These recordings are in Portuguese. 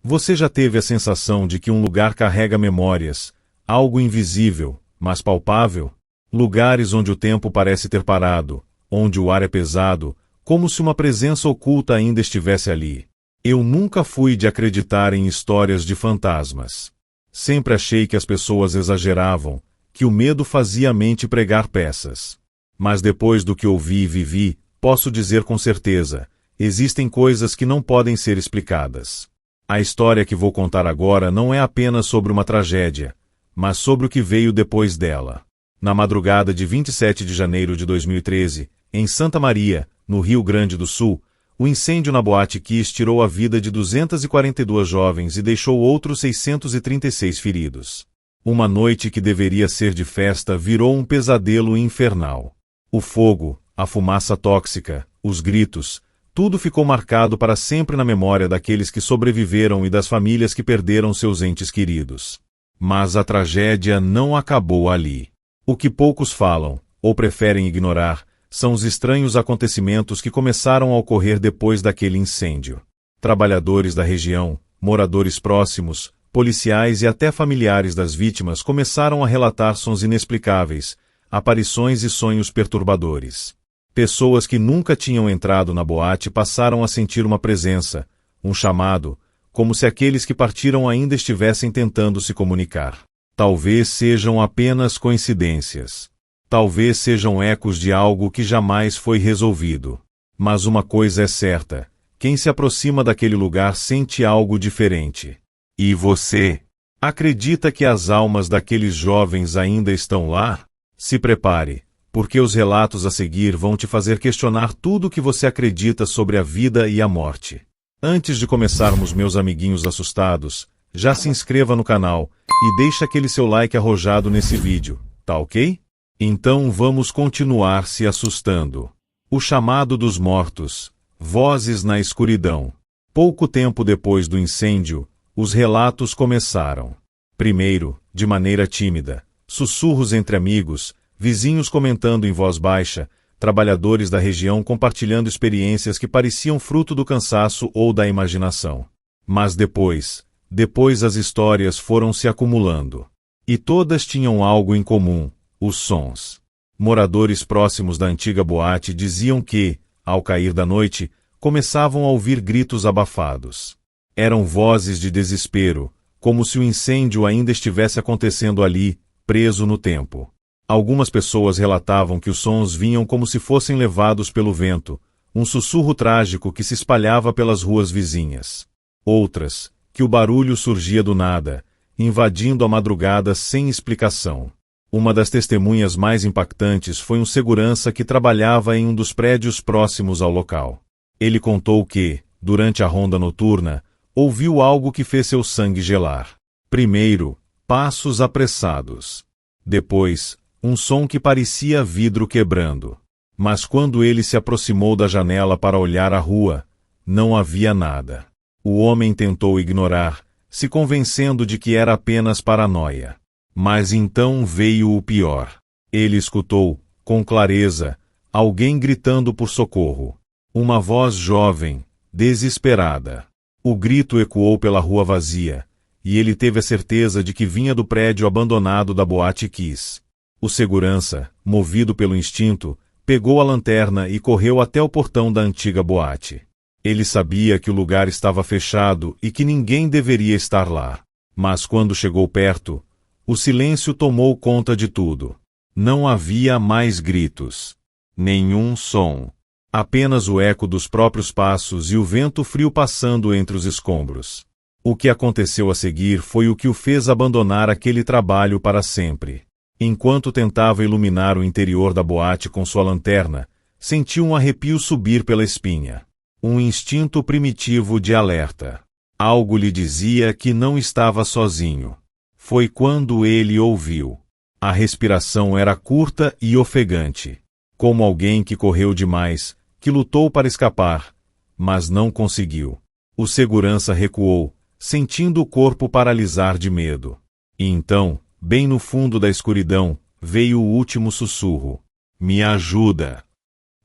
Você já teve a sensação de que um lugar carrega memórias, algo invisível, mas palpável? Lugares onde o tempo parece ter parado, onde o ar é pesado, como se uma presença oculta ainda estivesse ali. Eu nunca fui de acreditar em histórias de fantasmas. Sempre achei que as pessoas exageravam, que o medo fazia a mente pregar peças. Mas depois do que ouvi e vivi, posso dizer com certeza, existem coisas que não podem ser explicadas. A história que vou contar agora não é apenas sobre uma tragédia, mas sobre o que veio depois dela. Na madrugada de 27 de janeiro de 2013, em Santa Maria, no Rio Grande do Sul, o incêndio na Boate Kiss tirou a vida de 242 jovens e deixou outros 636 feridos. Uma noite que deveria ser de festa virou um pesadelo infernal. O fogo, a fumaça tóxica, os gritos, tudo ficou marcado para sempre na memória daqueles que sobreviveram e das famílias que perderam seus entes queridos. Mas a tragédia não acabou ali. O que poucos falam, ou preferem ignorar, são os estranhos acontecimentos que começaram a ocorrer depois daquele incêndio. Trabalhadores da região, moradores próximos, policiais e até familiares das vítimas começaram a relatar sons inexplicáveis, aparições e sonhos perturbadores. Pessoas que nunca tinham entrado na boate passaram a sentir uma presença, um chamado, como se aqueles que partiram ainda estivessem tentando se comunicar. Talvez sejam apenas coincidências. Talvez sejam ecos de algo que jamais foi resolvido. Mas uma coisa é certa: quem se aproxima daquele lugar sente algo diferente. E você? Acredita que as almas daqueles jovens ainda estão lá? Se prepare, porque os relatos a seguir vão te fazer questionar tudo o que você acredita sobre a vida e a morte. Antes de começarmos, meus amiguinhos assustados, já se inscreva no canal e deixe aquele seu like arrojado nesse vídeo, tá ok? Então vamos continuar se assustando. O chamado dos mortos, vozes na escuridão. Pouco tempo depois do incêndio, os relatos começaram. Primeiro, de maneira tímida, sussurros entre amigos, vizinhos comentando em voz baixa, trabalhadores da região compartilhando experiências que pareciam fruto do cansaço ou da imaginação. Mas depois as histórias foram se acumulando. E todas tinham algo em comum: os sons. Moradores próximos da antiga boate diziam que, ao cair da noite, começavam a ouvir gritos abafados. Eram vozes de desespero, como se o incêndio ainda estivesse acontecendo ali, preso no tempo. Algumas pessoas relatavam que os sons vinham como se fossem levados pelo vento, um sussurro trágico que se espalhava pelas ruas vizinhas. Outras, que o barulho surgia do nada, invadindo a madrugada sem explicação. Uma das testemunhas mais impactantes foi um segurança que trabalhava em um dos prédios próximos ao local. Ele contou que, durante a ronda noturna, ouviu algo que fez seu sangue gelar. Primeiro, passos apressados. Depois, um som que parecia vidro quebrando. Mas quando ele se aproximou da janela para olhar a rua, não havia nada. O homem tentou ignorar, se convencendo de que era apenas paranoia. Mas então veio o pior. Ele escutou, com clareza, alguém gritando por socorro. Uma voz jovem, desesperada. O grito ecoou pela rua vazia, e ele teve a certeza de que vinha do prédio abandonado da Boate Kiss. O segurança, movido pelo instinto, pegou a lanterna e correu até o portão da antiga boate. Ele sabia que o lugar estava fechado e que ninguém deveria estar lá. Mas quando chegou perto, o silêncio tomou conta de tudo. Não havia mais gritos. Nenhum som. Apenas o eco dos próprios passos e o vento frio passando entre os escombros. O que aconteceu a seguir foi o que o fez abandonar aquele trabalho para sempre. Enquanto tentava iluminar o interior da boate com sua lanterna, sentiu um arrepio subir pela espinha. Um instinto primitivo de alerta. Algo lhe dizia que não estava sozinho. Foi quando ele ouviu. A respiração era curta e ofegante. Como alguém que correu demais, que lutou para escapar, mas não conseguiu. O segurança recuou, sentindo o corpo paralisar de medo. E então, bem no fundo da escuridão, veio o último sussurro. Me ajuda.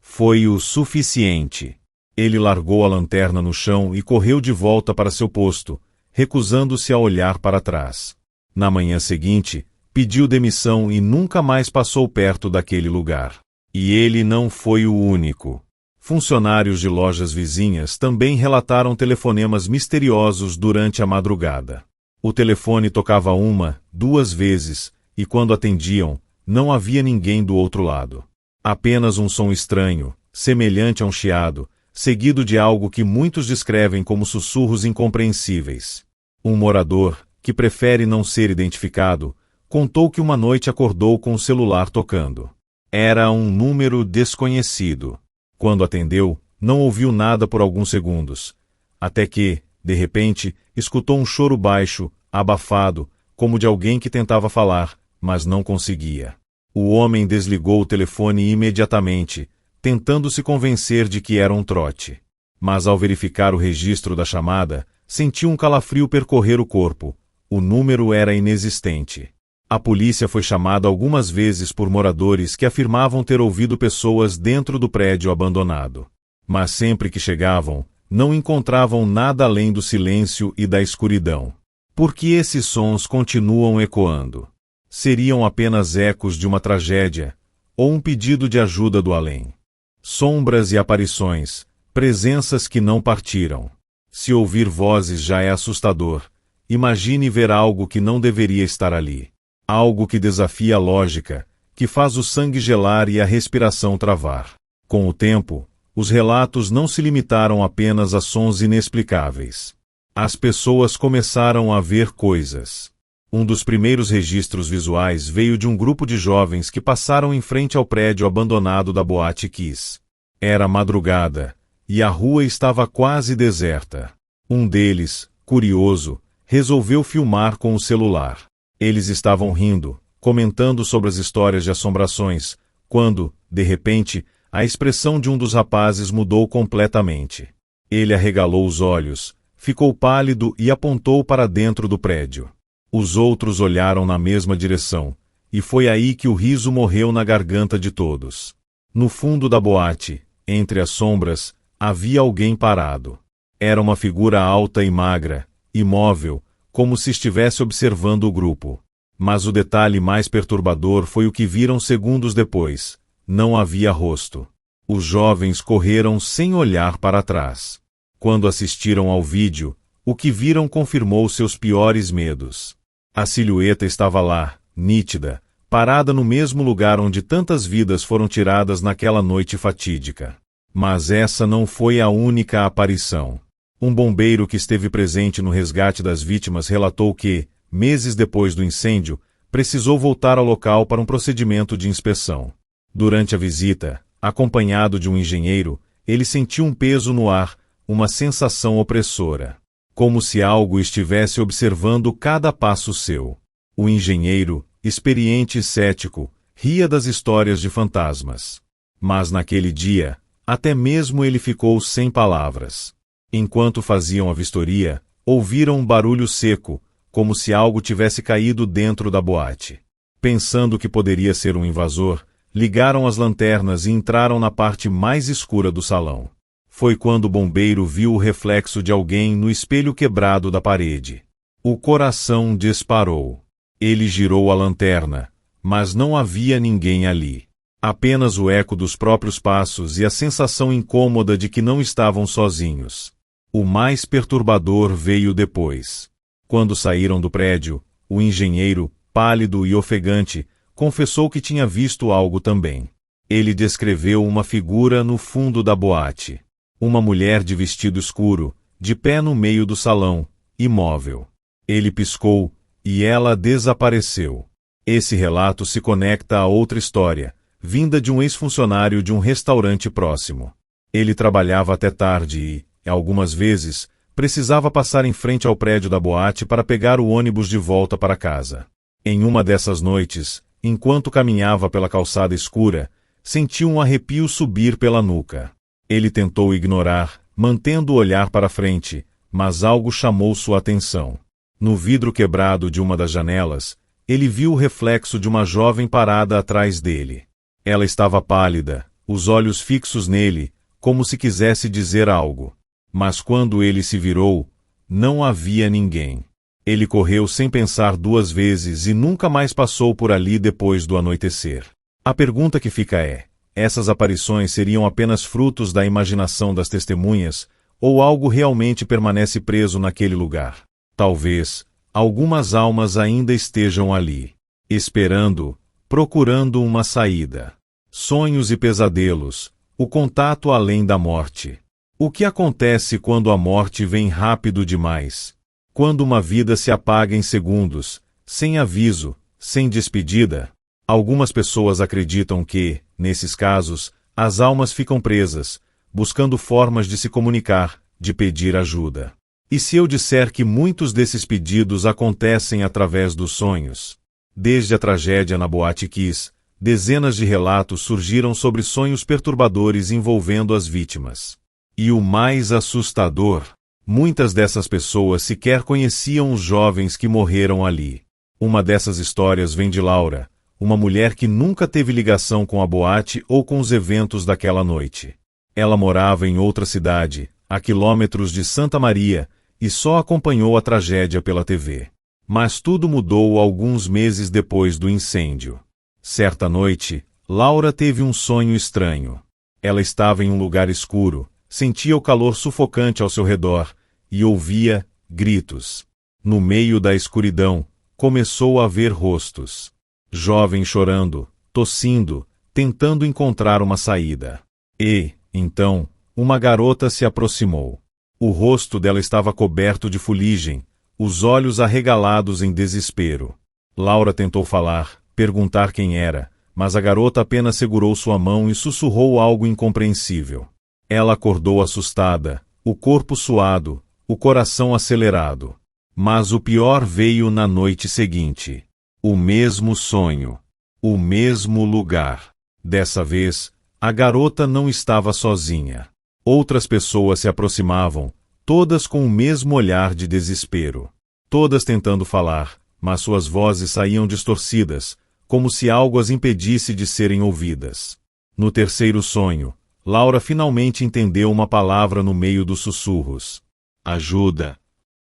Foi o suficiente. Ele largou a lanterna no chão e correu de volta para seu posto, recusando-se a olhar para trás. Na manhã seguinte, pediu demissão e nunca mais passou perto daquele lugar. E ele não foi o único. Funcionários de lojas vizinhas também relataram telefonemas misteriosos durante a madrugada. O telefone tocava 1, 2 vezes, e quando atendiam, não havia ninguém do outro lado. Apenas um som estranho, semelhante a um chiado, seguido de algo que muitos descrevem como sussurros incompreensíveis. Um morador, que prefere não ser identificado, contou que uma noite acordou com o celular tocando. Era um número desconhecido. Quando atendeu, não ouviu nada por alguns segundos, até que, de repente, escutou um choro baixo, abafado, como de alguém que tentava falar, mas não conseguia. O homem desligou o telefone imediatamente, tentando se convencer de que era um trote. Mas ao verificar o registro da chamada, sentiu um calafrio percorrer o corpo. O número era inexistente. A polícia foi chamada algumas vezes por moradores que afirmavam ter ouvido pessoas dentro do prédio abandonado. Mas sempre que chegavam, não encontravam nada além do silêncio e da escuridão. Por que esses sons continuam ecoando? Seriam apenas ecos de uma tragédia, ou um pedido de ajuda do além? Sombras e aparições, presenças que não partiram. Se ouvir vozes já é assustador, imagine ver algo que não deveria estar ali. Algo que desafia a lógica, que faz o sangue gelar e a respiração travar. Com o tempo, os relatos não se limitaram apenas a sons inexplicáveis. As pessoas começaram a ver coisas. Um dos primeiros registros visuais veio de um grupo de jovens que passaram em frente ao prédio abandonado da Boate Kiss. Era madrugada, e a rua estava quase deserta. Um deles, curioso, resolveu filmar com o celular. Eles estavam rindo, comentando sobre as histórias de assombrações, quando, de repente, a expressão de um dos rapazes mudou completamente. Ele arregalou os olhos, ficou pálido e apontou para dentro do prédio. Os outros olharam na mesma direção, e foi aí que o riso morreu na garganta de todos. No fundo da boate, entre as sombras, havia alguém parado. Era uma figura alta e magra, imóvel, como se estivesse observando o grupo. Mas o detalhe mais perturbador foi o que viram segundos depois. Não havia rosto. Os jovens correram sem olhar para trás. Quando assistiram ao vídeo, o que viram confirmou seus piores medos. A silhueta estava lá, nítida, parada no mesmo lugar onde tantas vidas foram tiradas naquela noite fatídica. Mas essa não foi a única aparição. Um bombeiro que esteve presente no resgate das vítimas relatou que, meses depois do incêndio, precisou voltar ao local para um procedimento de inspeção. Durante a visita, acompanhado de um engenheiro, ele sentiu um peso no ar, uma sensação opressora. Como se algo estivesse observando cada passo seu. O engenheiro, experiente e cético, ria das histórias de fantasmas. Mas naquele dia, até mesmo ele ficou sem palavras. Enquanto faziam a vistoria, ouviram um barulho seco, como se algo tivesse caído dentro da boate. Pensando que poderia ser um invasor, ligaram as lanternas e entraram na parte mais escura do salão. Foi quando o bombeiro viu o reflexo de alguém no espelho quebrado da parede. O coração disparou. Ele girou a lanterna, mas não havia ninguém ali. Apenas o eco dos próprios passos e a sensação incômoda de que não estavam sozinhos. O mais perturbador veio depois. Quando saíram do prédio, o engenheiro, pálido e ofegante, confessou que tinha visto algo também. Ele descreveu uma figura no fundo da boate. Uma mulher de vestido escuro, de pé no meio do salão, imóvel. Ele piscou, e ela desapareceu. Esse relato se conecta a outra história, vinda de um ex-funcionário de um restaurante próximo. Ele trabalhava até tarde e, algumas vezes, precisava passar em frente ao prédio da boate para pegar o ônibus de volta para casa. Em uma dessas noites, enquanto caminhava pela calçada escura, sentiu um arrepio subir pela nuca. Ele tentou ignorar, mantendo o olhar para frente, mas algo chamou sua atenção. No vidro quebrado de uma das janelas, ele viu o reflexo de uma jovem parada atrás dele. Ela estava pálida, os olhos fixos nele, como se quisesse dizer algo. Mas quando ele se virou, não havia ninguém. Ele correu sem pensar duas vezes e nunca mais passou por ali depois do anoitecer. A pergunta que fica é: essas aparições seriam apenas frutos da imaginação das testemunhas, ou algo realmente permanece preso naquele lugar? Talvez algumas almas ainda estejam ali, esperando, procurando uma saída. Sonhos e pesadelos, o contato além da morte. O que acontece quando a morte vem rápido demais? Quando uma vida se apaga em segundos, sem aviso, sem despedida? Algumas pessoas acreditam que, nesses casos, as almas ficam presas, buscando formas de se comunicar, de pedir ajuda. E se eu disser que muitos desses pedidos acontecem através dos sonhos? Desde a tragédia na Boate Kiss, dezenas de relatos surgiram sobre sonhos perturbadores envolvendo as vítimas. E o mais assustador, muitas dessas pessoas sequer conheciam os jovens que morreram ali. Uma dessas histórias vem de Laura, uma mulher que nunca teve ligação com a boate ou com os eventos daquela noite. Ela morava em outra cidade, a quilômetros de Santa Maria, e só acompanhou a tragédia pela TV. Mas tudo mudou alguns meses depois do incêndio. Certa noite, Laura teve um sonho estranho. Ela estava em um lugar escuro, sentia o calor sufocante ao seu redor e ouvia gritos. No meio da escuridão, começou a ver rostos. Jovens chorando, tossindo, tentando encontrar uma saída. E, então, uma garota se aproximou. O rosto dela estava coberto de fuligem, os olhos arregalados em desespero. Laura tentou falar, perguntar quem era, mas a garota apenas segurou sua mão e sussurrou algo incompreensível. Ela acordou assustada, o corpo suado, o coração acelerado. Mas o pior veio na noite seguinte. O mesmo sonho. O mesmo lugar. Dessa vez, a garota não estava sozinha. Outras pessoas se aproximavam, todas com o mesmo olhar de desespero. Todas tentando falar, mas suas vozes saíam distorcidas, como se algo as impedisse de serem ouvidas. No terceiro sonho, Laura finalmente entendeu uma palavra no meio dos sussurros. Ajuda.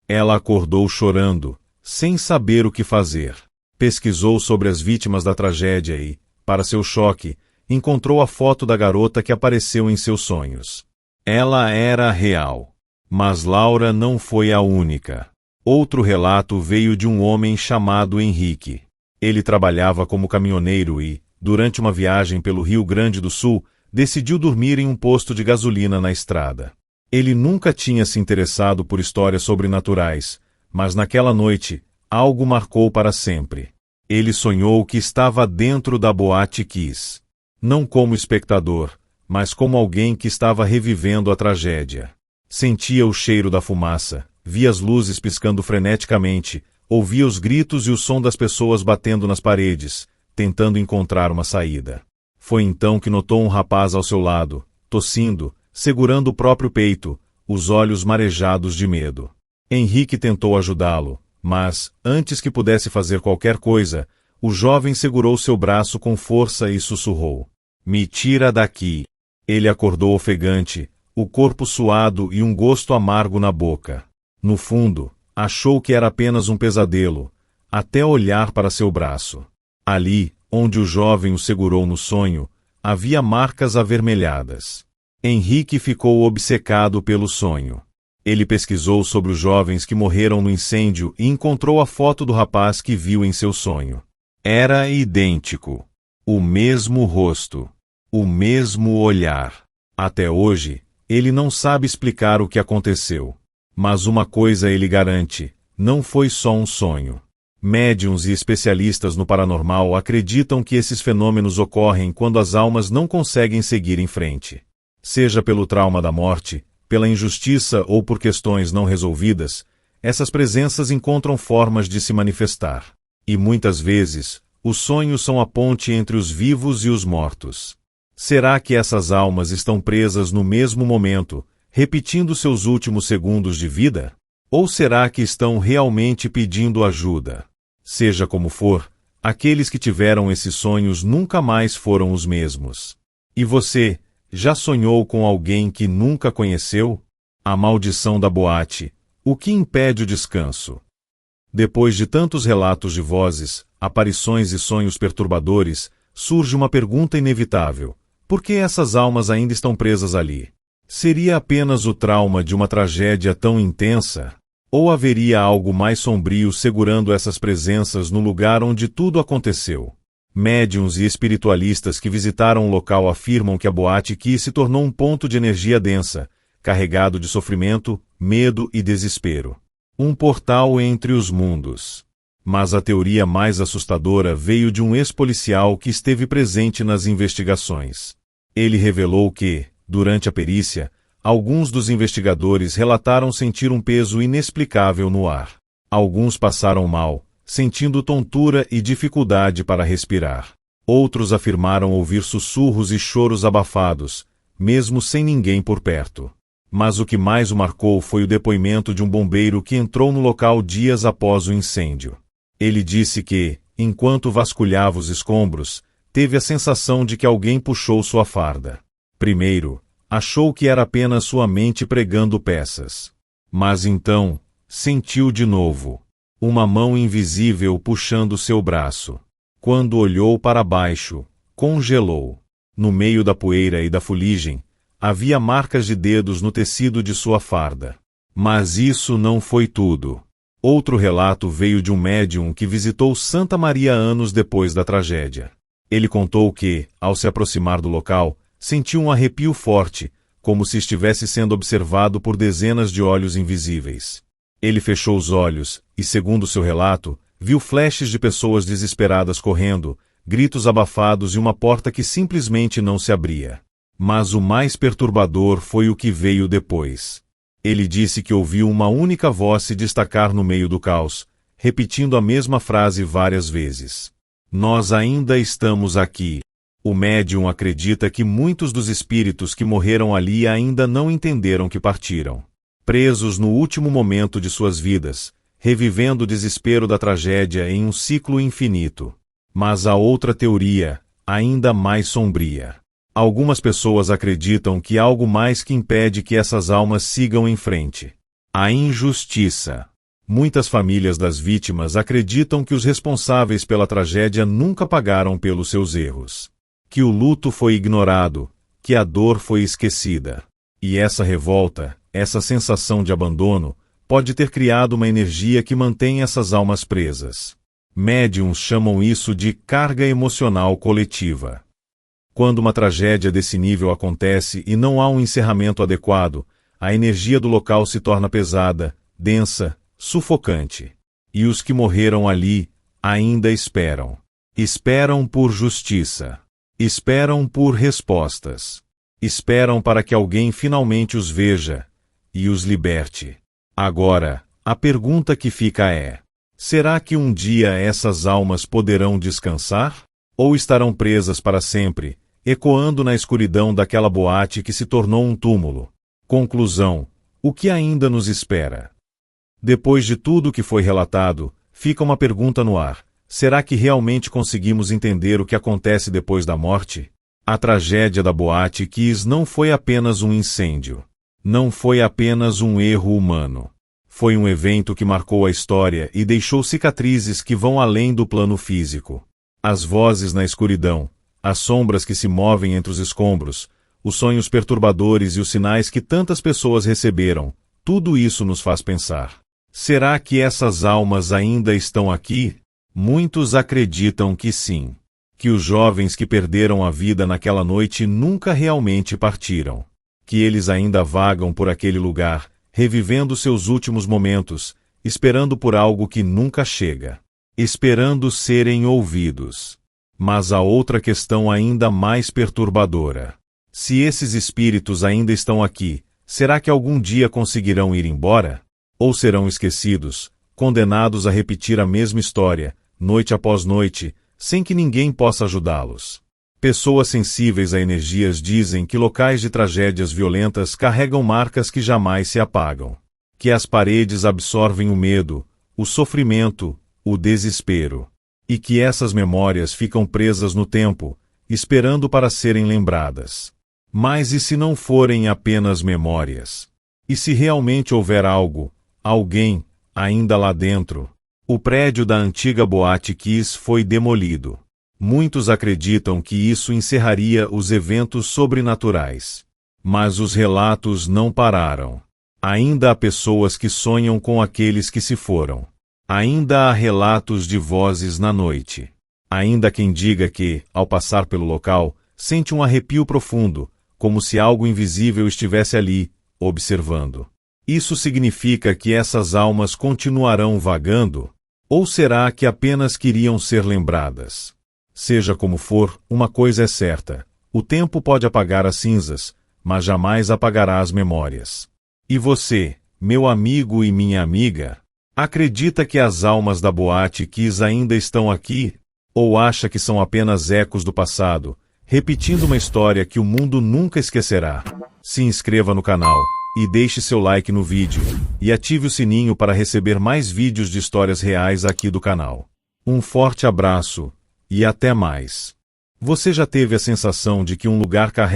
Ela acordou chorando, sem saber o que fazer. Pesquisou sobre as vítimas da tragédia e, para seu choque, encontrou a foto da garota que apareceu em seus sonhos. Ela era real. Mas Laura não foi a única. Outro relato veio de um homem chamado Henrique. Ele trabalhava como caminhoneiro e, durante uma viagem pelo Rio Grande do Sul, decidiu dormir em um posto de gasolina na estrada. Ele nunca tinha se interessado por histórias sobrenaturais, mas naquela noite, algo marcou para sempre. Ele sonhou que estava dentro da Boate Kiss. Não como espectador, mas como alguém que estava revivendo a tragédia. Sentia o cheiro da fumaça, via as luzes piscando freneticamente, ouvia os gritos e o som das pessoas batendo nas paredes, tentando encontrar uma saída. Foi então que notou um rapaz ao seu lado, tossindo, segurando o próprio peito, os olhos marejados de medo. Henrique tentou ajudá-lo, mas, antes que pudesse fazer qualquer coisa, o jovem segurou seu braço com força e sussurrou. Me tira daqui. Ele acordou ofegante, o corpo suado e um gosto amargo na boca. No fundo, achou que era apenas um pesadelo, até olhar para seu braço. Ali, onde o jovem o segurou no sonho, havia marcas avermelhadas. Henrique ficou obcecado pelo sonho. Ele pesquisou sobre os jovens que morreram no incêndio e encontrou a foto do rapaz que viu em seu sonho. Era idêntico. O mesmo rosto. O mesmo olhar. Até hoje, ele não sabe explicar o que aconteceu. Mas uma coisa ele garante, não foi só um sonho. Médiuns e especialistas no paranormal acreditam que esses fenômenos ocorrem quando as almas não conseguem seguir em frente. Seja pelo trauma da morte, pela injustiça ou por questões não resolvidas, essas presenças encontram formas de se manifestar. E muitas vezes, os sonhos são a ponte entre os vivos e os mortos. Será que essas almas estão presas no mesmo momento, repetindo seus últimos segundos de vida? Ou será que estão realmente pedindo ajuda? Seja como for, aqueles que tiveram esses sonhos nunca mais foram os mesmos. E você, já sonhou com alguém que nunca conheceu? A maldição da boate, O que impede o descanso? Depois de tantos relatos de vozes, aparições e sonhos perturbadores, surge uma pergunta inevitável: por que essas almas ainda estão presas ali? Seria apenas o trauma de uma tragédia tão intensa? Ou haveria algo mais sombrio segurando essas presenças no lugar onde tudo aconteceu? Médiuns e espiritualistas que visitaram o local afirmam que a Boate Kiss se tornou um ponto de energia densa, carregado de sofrimento, medo e desespero. Um portal entre os mundos. Mas a teoria mais assustadora veio de um ex-policial que esteve presente nas investigações. Ele revelou que, durante a perícia, alguns dos investigadores relataram sentir um peso inexplicável no ar. Alguns passaram mal, sentindo tontura e dificuldade para respirar. Outros afirmaram ouvir sussurros e choros abafados, mesmo sem ninguém por perto. Mas o que mais o marcou foi o depoimento de um bombeiro que entrou no local dias após o incêndio. Ele disse que, enquanto vasculhava os escombros, teve a sensação de que alguém puxou sua farda. Primeiro, achou que era apenas sua mente pregando peças. Mas então, sentiu de novo uma mão invisível puxando seu braço. Quando olhou para baixo, congelou. No meio da poeira e da fuligem, havia marcas de dedos no tecido de sua farda. Mas isso não foi tudo. Outro relato veio de um médium que visitou Santa Maria anos depois da tragédia. Ele contou que, ao se aproximar do local, sentiu um arrepio forte, como se estivesse sendo observado por dezenas de olhos invisíveis. Ele fechou os olhos e, segundo seu relato, viu flashes de pessoas desesperadas correndo, gritos abafados e uma porta que simplesmente não se abria. Mas o mais perturbador foi o que veio depois. Ele disse que ouviu uma única voz se destacar no meio do caos, repetindo a mesma frase várias vezes. Nós ainda estamos aqui. O médium acredita que muitos dos espíritos que morreram ali ainda não entenderam que partiram. Presos no último momento de suas vidas, revivendo o desespero da tragédia em um ciclo infinito. Mas há outra teoria, ainda mais sombria. Algumas pessoas acreditam que há algo mais que impede que essas almas sigam em frente. A injustiça. Muitas famílias das vítimas acreditam que os responsáveis pela tragédia nunca pagaram pelos seus erros. Que o luto foi ignorado, que a dor foi esquecida. E essa revolta, essa sensação de abandono, pode ter criado uma energia que mantém essas almas presas. Médiuns chamam isso de carga emocional coletiva. Quando uma tragédia desse nível acontece e não há um encerramento adequado, a energia do local se torna pesada, densa, sufocante. E os que morreram ali ainda esperam. Esperam por justiça. Esperam por respostas. Esperam para que alguém finalmente os veja e os liberte. Agora, a pergunta que fica é: será que um dia essas almas poderão descansar? Ou estarão presas para sempre, ecoando na escuridão daquela boate que se tornou um túmulo? Conclusão: o que ainda nos espera? Depois de tudo o que foi relatado, fica uma pergunta no ar: será que realmente conseguimos entender o que acontece depois da morte? A tragédia da Boate Kiss não foi apenas um incêndio. Não foi apenas um erro humano. Foi um evento que marcou a história e deixou cicatrizes que vão além do plano físico. As vozes na escuridão, as sombras que se movem entre os escombros, os sonhos perturbadores e os sinais que tantas pessoas receberam, tudo isso nos faz pensar. Será que essas almas ainda estão aqui? Muitos acreditam que sim. Que os jovens que perderam a vida naquela noite nunca realmente partiram. Que eles ainda vagam por aquele lugar, revivendo seus últimos momentos, esperando por algo que nunca chega. Esperando serem ouvidos. Mas há outra questão ainda mais perturbadora. Se esses espíritos ainda estão aqui, será que algum dia conseguirão ir embora? Ou serão esquecidos, condenados a repetir a mesma história, noite após noite, sem que ninguém possa ajudá-los? Pessoas sensíveis a energias dizem que locais de tragédias violentas carregam marcas que jamais se apagam. Que as paredes absorvem o medo, o sofrimento, o desespero. E que essas memórias ficam presas no tempo, esperando para serem lembradas. Mas e se não forem apenas memórias? E se realmente houver algo, Alguém, ainda lá dentro. O prédio da antiga Boate Kiss foi demolido. Muitos acreditam que isso encerraria os eventos sobrenaturais. Mas os relatos não pararam. Ainda há pessoas que sonham com aqueles que se foram. Ainda há relatos de vozes na noite. Ainda quem diga que, ao passar pelo local, sente um arrepio profundo, como se algo invisível estivesse ali, observando. Isso significa que essas almas continuarão vagando? Ou será que apenas queriam ser lembradas? Seja como for, uma coisa é certa: o tempo pode apagar as cinzas, mas jamais apagará as memórias. E você, meu amigo e minha amiga, acredita que as almas da Boate Kiss ainda estão aqui? Ou acha que são apenas ecos do passado, repetindo uma história que o mundo nunca esquecerá? Se inscreva no canal e deixe seu like no vídeo, e ative o sininho para receber mais vídeos de histórias reais aqui do canal. Um forte abraço, e até mais. Você já teve a sensação de que um lugar carrega